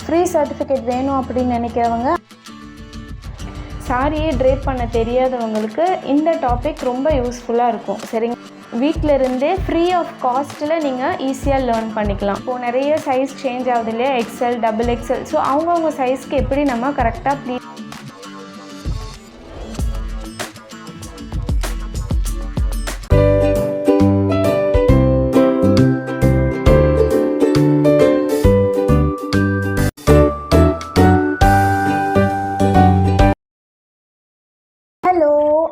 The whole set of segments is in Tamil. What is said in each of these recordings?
ஃப்ரீ சர்டிஃபிகேட் வேணும் அப்படின்னு நினைக்கிறவங்க, சாரியே ட்ரேப் பண்ண தெரியாதவங்களுக்கு இந்த டாபிக் ரொம்ப யூஸ்ஃபுல்லாக இருக்கும். சரிங்க, வீட்டில் இருந்தே ஃப்ரீ ஆஃப் காஸ்ட்டில் நீங்கள் ஈஸியாக லேர்ன் பண்ணிக்கலாம். இப்போது நிறைய சைஸ் சேஞ்ச் ஆகுது இல்லையா, எக்ஸ்எல், டபுள் எக்ஸ்எல். ஸோ அவங்கவுங்க சைஸ்க்கு எப்படி நம்ம கரெக்டாக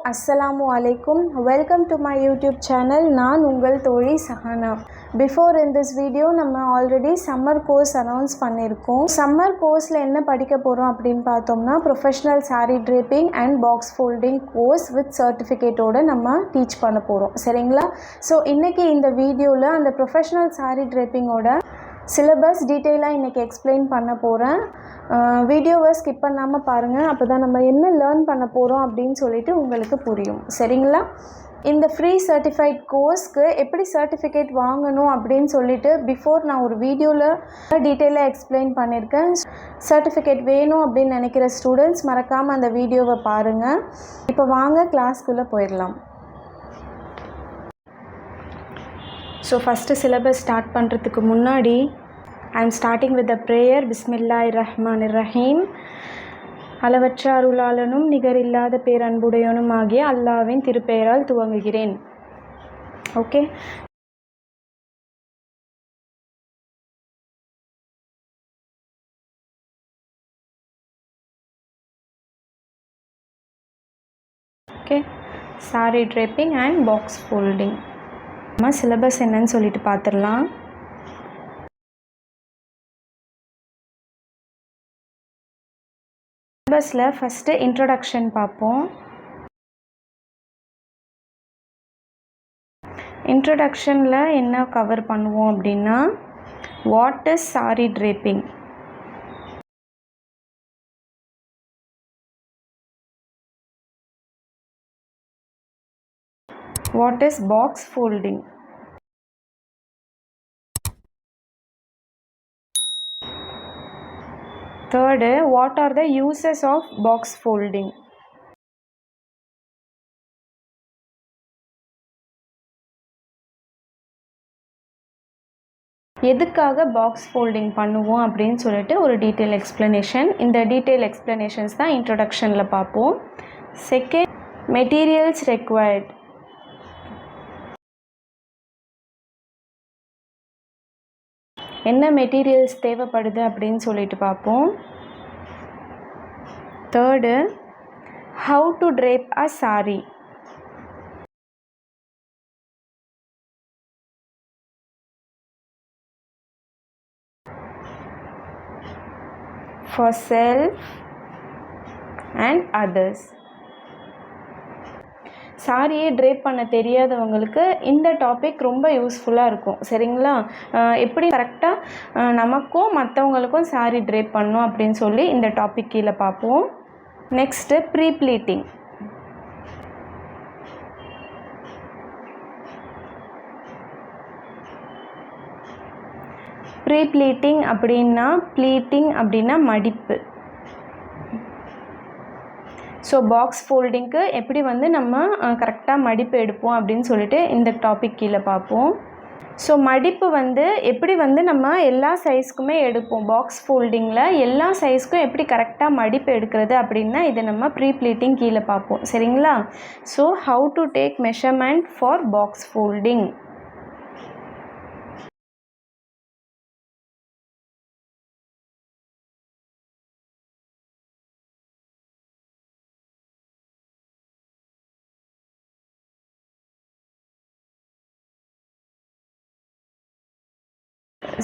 அஸ்ஸலாமு அலைக்கும். Welcome to my YouTube channel. நான் உங்கள் தோழி Sahana. Before in this video நம்ம ஆல்ரெடி சம்மர் கோர்ஸ் அனௌன்ஸ் பண்ணியிருக்கோம். சம்மர் கோர்ஸில் என்ன படிக்க போகிறோம் அப்படின்னு பார்த்தோம்னா, professional sari draping and box folding course with சர்டிஃபிகேட்டோடு நம்ம டீச் பண்ண போகிறோம். சரிங்களா? ஸோ இன்றைக்கி இந்த வீடியோவில் அந்த ப்ரொஃபஷ்னல் சாரீ ட்ரேப்பிங்கோட சிலபஸ் டீட்டெயிலாக இன்றைக்கி எக்ஸ்பிளைன் பண்ண போகிறேன். வீடியோவை ஸ்கிப் பண்ணாமல் பாருங்கள். அப்போ தான் நம்ம என்ன லேர்ன் பண்ண போகிறோம் அப்படின்னு சொல்லிட்டு உங்களுக்கு புரியும். சரிங்களா? இந்த ஃப்ரீ சர்டிஃபைட் கோர்ஸ்க்கு எப்படி சர்டிஃபிகேட் வாங்கணும் அப்படின்னு சொல்லிட்டு பிஃபோர் நான் ஒரு வீடியோவில் டீட்டெயிலாக எக்ஸ்பிளைன் பண்ணியிருக்கேன். சர்டிஃபிகேட் வேணும் அப்படின்னு நினைக்கிற ஸ்டூடெண்ட்ஸ் மறக்காமல் அந்த வீடியோவை பாருங்கள். இப்போ வாங்க கிளாஸ்க்குள்ளே போயிடலாம். ஸோ ஃபஸ்ட்டு சிலபஸ் ஸ்டார்ட் பண்ணுறதுக்கு முன்னாடி I am starting with the prayer. Bismillahirrahmanirrahim. அளவற்ற அருளாளனும் நிகரில்லாத பேரன்புடையனும் ஆகிய அல்லாஹ்வின் திருப்பெயரால் துவங்குகிறேன். Okay, okay. Sari draping and box folding. நம்ம சிலபஸ் என்னன்னு சொல்லிட்டு பார்த்துடலாம். சிலபஸில் ஃபஸ்ட்டு இன்ட்ரடக்ஷன் பார்ப்போம். இன்ட்ரடக்ஷனில் என்ன கவர் பண்ணுவோம் அப்படின்னா, what is sari draping, what is box folding, third, what are the uses of box folding, எதுக்காக பாக்ஸ் ஃபோல்டிங் பண்ணுவோம் அப்படின்னு சொல்லிட்டு ஒரு டீட்டெயில் எக்ஸ்ப்ளனேஷன். இந்த டீட்டெயில் எக்ஸ்ப்ளனேஷன்ஸ் தான் இன்ட்ரடக்ஷனில் பார்ப்போம். Second, materials required. என்ன மெட்டீரியல்ஸ் தேவைப்படுது அப்படின்னு சொல்லிட்டு பார்ப்போம். Third, how to drape a sari. for self and others. சாரியே ட்ரேப் பண்ண தெரியாதவங்களுக்கு இந்த டாபிக் ரொம்ப யூஸ்ஃபுல்லாக இருக்கும். சரிங்களா? எப்படி கரெக்டாக நமக்கும் மற்றவங்களுக்கும் சாரி ட்ரேப் பண்ணணும் அப்படின்னு சொல்லி இந்த டாபிக் கீழே பார்ப்போம். Next pre pleating. Pre pleating அப்படின்னா, ப்ளீட்டிங் அப்படின்னா மடிப்பு. ஸோ பாக்ஸ் ஃபோல்டிங்க்கு எப்படி நம்ம கரெக்டாக மடிப்பு எடுப்போம் அப்படின்னு சொல்லிட்டு இந்த டாபிக் கீழே பார்ப்போம். ஸோ மடிப்பு எப்படி நம்ம எல்லா சைஸ்க்குமே எடுப்போம். பாக்ஸ் ஃபோல்டிங்கில் எல்லா சைஸ்க்கும் எப்படி கரெக்டாக மடிப்பு எடுக்கிறது அப்படின்னா இது நம்ம ப்ரீ ப்ளீட்டிங் கீழே பார்ப்போம். சரிங்களா? So how to take measurement for box folding.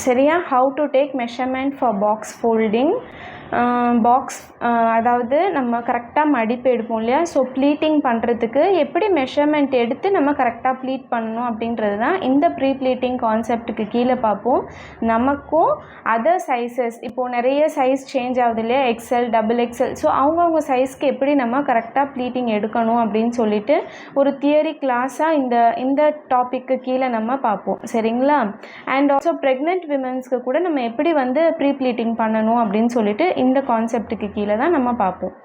சரியா? How to take measurement for box folding. Box அதாவது நம்ம கரெக்டாக மடிப்பு எடுப்போம் இல்லையா, ஸோ ப்ளீட்டிங் பண்ணுறதுக்கு எப்படி மெஷர்மெண்ட் எடுத்து நம்ம கரெக்டாக ப்ளீட் பண்ணணும் அப்படின்றது தான் இந்த ப்ரீ ப்ளீட்டிங் கான்செப்ட்டுக்கு கீழே பார்ப்போம். நமக்கும் அதர் சைஸஸ் இப்போது நிறைய சைஸ் சேஞ்ச் ஆகுது இல்லையா, எக்ஸ்எல் XXL, ஸோ அவங்கவுங்க சைஸ்க்கு எப்படி நம்ம கரெக்டாக ப்ளீட்டிங் எடுக்கணும் அப்படின்னு சொல்லிட்டு ஒரு தியரி கிளாஸாக இந்த டாப்பிக்கு கீழே நம்ம பார்ப்போம். சரிங்களா? அண்ட் ஆல்சோ ப்ரெக்னென்ட் விமென்ஸ்க்கு கூட நம்ம எப்படி வந்து ப்ரீ ப்ளீட்டிங் பண்ணணும் அப்படின்னு சொல்லிட்டு இந்த கான்செப்ட்டுக்கு கீழே தான் நம்ம பார்ப்போம்.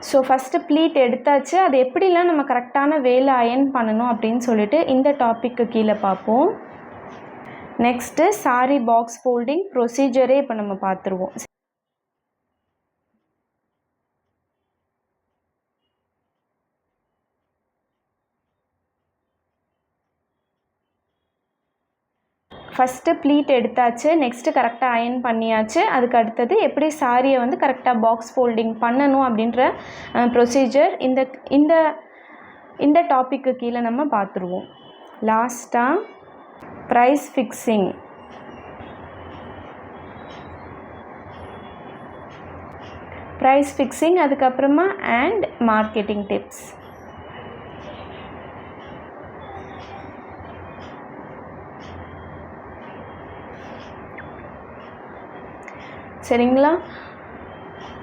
ஸோ ஃபஸ்ட்டு ப்ளீட் எடுத்தாச்சு, அது எப்படிலாம் நம்ம கரெக்டான வேலை அயன் பண்ணணும் அப்படின்னு சொல்லிட்டு இந்த டாப்பிக்கு கீழே பார்ப்போம். நெக்ஸ்ட்டு சாரி பாக்ஸ் ஃபோல்டிங் ப்ரொசீஜரே இப்போ நம்ம பார்த்துருவோம். ஃபஸ்ட்டு ப்ளீட் எடுத்தாச்சு, நெக்ஸ்ட்டு கரெக்டாக அயன் பண்ணியாச்சு. அதுக்கு அடுத்தது எப்படி சாரியை வந்து கரெக்டாக பாக்ஸ் ஃபோல்டிங் பண்ணணும் அப்படின்ற ப்ரொசீஜர் இந்த டாப்பிக்கு கீழே நம்ம பார்த்துருவோம். லாஸ்ட்டாக ப்ரைஸ் ஃபிக்ஸிங் அதுக்கப்புறமா அண்ட் மார்க்கெட்டிங் டிப்ஸ். சரிங்களா?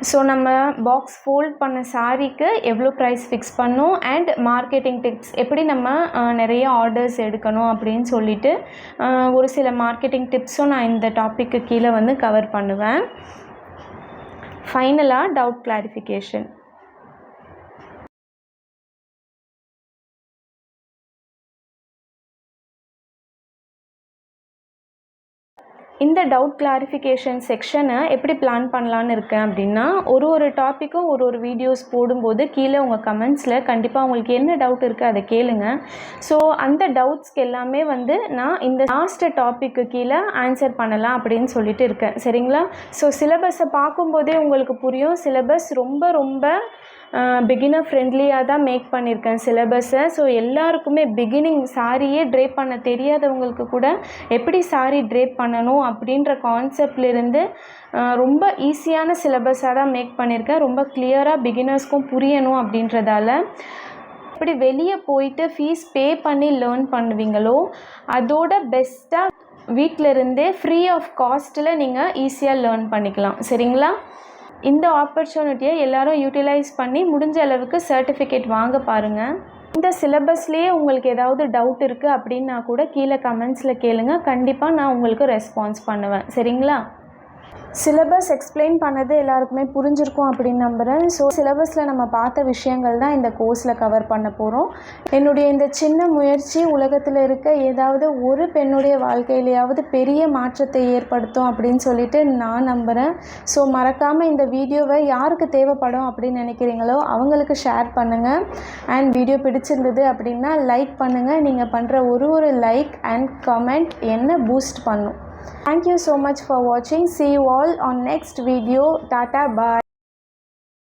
ஸோ நம்ம பாக்ஸ் ஃபோல்ட் பண்ண சாரீக்கு எவ்வளோ ப்ரைஸ் ஃபிக்ஸ் பண்ணணும் அண்ட் மார்க்கெட்டிங் டிப்ஸ் எப்படி நம்ம நிறைய ஆர்டர்ஸ் எடுக்கணும் அப்படின்னு சொல்லிட்டு ஒரு சில மார்க்கெட்டிங் டிப்ஸும் நான் இந்த டாப்பிக்கு கீழே வந்து கவர் பண்ணுவேன். ஃபைனலாக டவுட் கிளாரிஃபிகேஷன். இந்த டவுட் கிளாரிஃபிகேஷன் செக்ஷனை எப்படி பிளான் பண்ணலான்னு இருக்கேன் அப்படின்னா, ஒரு டாப்பிக்கும் ஒரு வீடியோஸ் போடும்போது கீழே உங்கள் கமெண்ட்ஸில் கண்டிப்பாக உங்களுக்கு என்ன டவுட் இருக்குது அதை கேளுங்க. ஸோ அந்த டவுட்ஸ்க்கு எல்லாமே வந்து நான் இந்த லாஸ்ட்டு டாப்பிக்கு கீழே ஆன்சர் பண்ணலாம் அப்படின்னு சொல்லிட்டு இருக்கேன். சரிங்களா? ஸோ சிலபஸை பார்க்கும்போதே உங்களுக்கு புரியும், சிலபஸ் ரொம்ப பிகினர் ஃப்ரெண்ட்லியாக தான் மேக் பண்ணியிருக்கேன் சிலபஸை. ஸோ எல்லாருக்குமே பிகினிங் சாரியே ட்ரேப் பண்ண தெரியாதவங்களுக்கு கூட எப்படி சாரி ட்ரேப் பண்ணணும் அப்படின்ற கான்செப்ட்லேருந்து ரொம்ப ஈஸியான சிலபஸாக தான் மேக் பண்ணியிருக்கேன். ரொம்ப கிளியராக பிகினர்ஸ்க்கும் புரியணும் அப்படின்றதால எப்படி வெளியே போயிட்டு ஃபீஸ் பே பண்ணி லேர்ன் பண்ணுவீங்களோ அதோட பெஸ்ட்டாக வீட்டிலருந்தே ஃப்ரீ ஆஃப் காஸ்ட்டில் நீங்கள் ஈஸியாக லேர்ன் பண்ணிக்கலாம். சரிங்களா? இந்த ஆப்பர்ச்சுனிட்டியை எல்லோரும் யூட்டிலைஸ் பண்ணி முடிஞ்ச அளவுக்கு சர்டிஃபிகேட் வாங்க பாருங்கள். இந்த சிலபஸ்லேயே உங்களுக்கு ஏதாவது டவுட் இருக்குது அப்படின்னா கூட கீழே கமெண்ட்ஸில் கேளுங்க, கண்டிப்பாக நான் உங்களுக்கு ரெஸ்பான்ஸ் பண்ணுவேன். சரிங்களா? சிலபஸ் எக்ஸ்பிளைன் பண்ணது எல்லாருக்குமே புரிஞ்சிருக்கும் அப்படின்னு நம்புகிறேன். ஸோ சிலபஸில் நம்ம பார்த்த விஷயங்கள் தான் இந்த கோர்ஸில் கவர் பண்ண போகிறோம். என்னுடைய இந்த சின்ன முயற்சி உலகத்தில் இருக்க ஏதாவது ஒரு பெண்ணுடைய வாழ்க்கையிலையாவது பெரிய மாற்றத்தை ஏற்படுத்தும் அப்படின்னு சொல்லிட்டு நான் நம்புகிறேன். ஸோ மறக்காமல் இந்த வீடியோவை யாருக்கு தேவைப்படும் அப்படின்னு நினைக்கிறீங்களோ அவங்களுக்கு ஷேர் பண்ணுங்கள். அண்ட் வீடியோ பிடிச்சிருந்தது அப்படின்னா லைக் பண்ணுங்கள். நீங்கள் பண்ணுற ஒரு லைக் அண்ட் கமெண்ட் என்ன பூஸ்ட் பண்ணும். Thank you so much for watching. See you all on next video. Tata, bye.